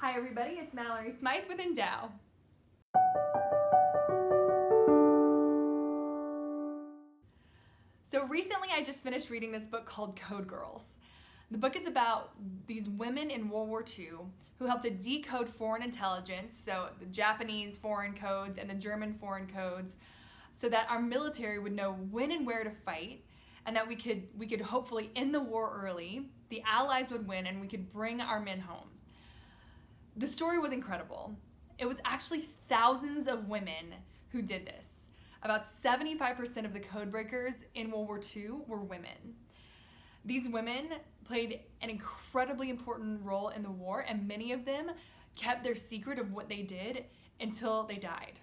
Hi everybody, it's Mallory Smythe with Endow. So recently I just finished reading this book called Code Girls. The book is about these women in World War II who helped to decode foreign intelligence, so the Japanese foreign codes and the German foreign codes, so that our military would know when and where to fight, and that we could hopefully end the war early, the Allies would win, and we could bring our men home. The story was incredible. It was actually thousands of women who did this. About 75% of the code breakers in World War II were women. These women played an incredibly important role in the war, and many of them kept their secret of what they did until they died.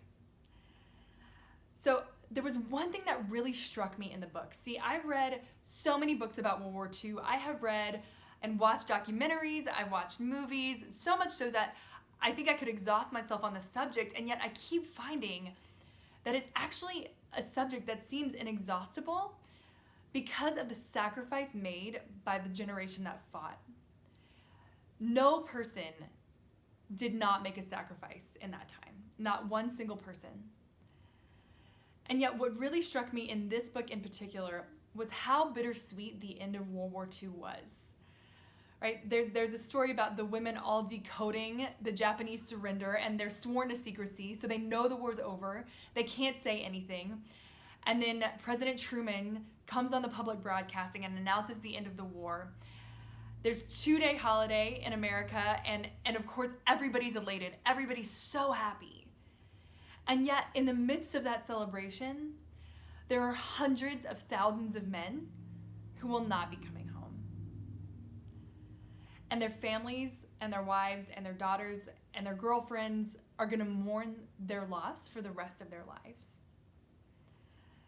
So there was one thing that really struck me in the book. See, I've read so many books about World War II. I have read and watched documentaries, I've watched movies, so much so that I think I could exhaust myself on the subject, and yet I keep finding that it's actually a subject that seems inexhaustible because of the sacrifice made by the generation that fought. No person did not make a sacrifice in that time, not one single person. And yet what really struck me in this book in particular was how bittersweet the end of World War II was. Right? There's a story about the women all decoding the Japanese surrender, and they're sworn to secrecy, so they know the war's over. They can't say anything. And then President Truman comes on the public broadcasting and announces the end of the war. There's a 2-day holiday in America, and of course everybody's elated. Everybody's so happy. And yet in the midst of that celebration, there are hundreds of thousands of men who will not be coming home. And their families and their wives and their daughters and their girlfriends are going to mourn their loss for the rest of their lives.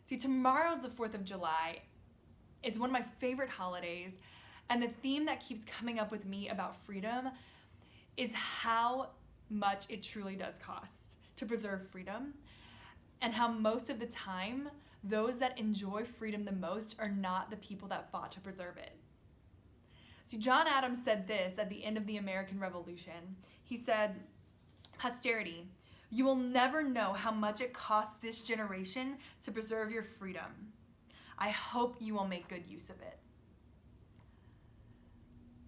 See, tomorrow's the 4th of July. It's one of my favorite holidays, and the theme that keeps coming up with me about freedom is how much it truly does cost to preserve freedom, and how most of the time, those that enjoy freedom the most are not the people that fought to preserve it. See, John Adams said this at the end of the American Revolution. He said, "Posterity, you will never know how much it cost this generation to preserve your freedom. I hope you will make good use of it."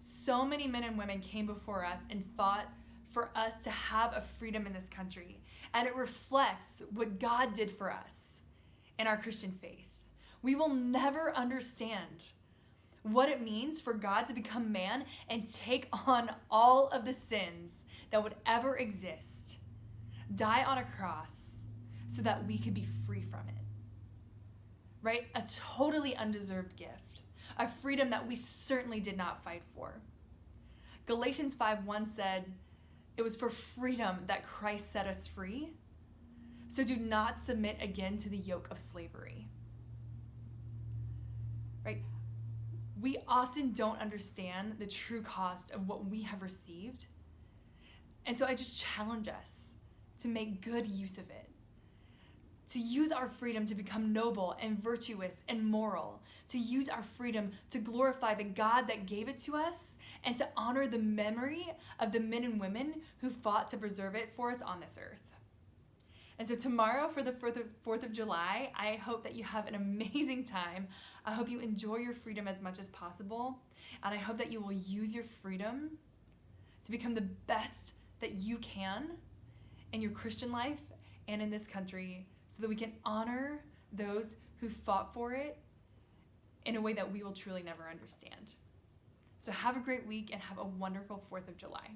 So many men and women came before us and fought for us to have a freedom in this country, and it reflects what God did for us in our Christian faith. We will never understand what it means for God to become man and take on all of the sins that would ever exist, die on a cross so that we could be free from it, right? A totally undeserved gift, a freedom that we certainly did not fight for. Galatians 5:1 said, "It was for freedom that Christ set us free, so do not submit again to the yoke of slavery." Right? We often don't understand the true cost of what we have received. And so I just challenge us to make good use of it, to use our freedom to become noble and virtuous and moral, to use our freedom to glorify the God that gave it to us, and to honor the memory of the men and women who fought to preserve it for us on this earth. And so tomorrow, for the 4th of July, I hope that you have an amazing time. I hope you enjoy your freedom as much as possible. And I hope that you will use your freedom to become the best that you can in your Christian life and in this country, so that we can honor those who fought for it in a way that we will truly never understand. So have a great week and have a wonderful 4th of July.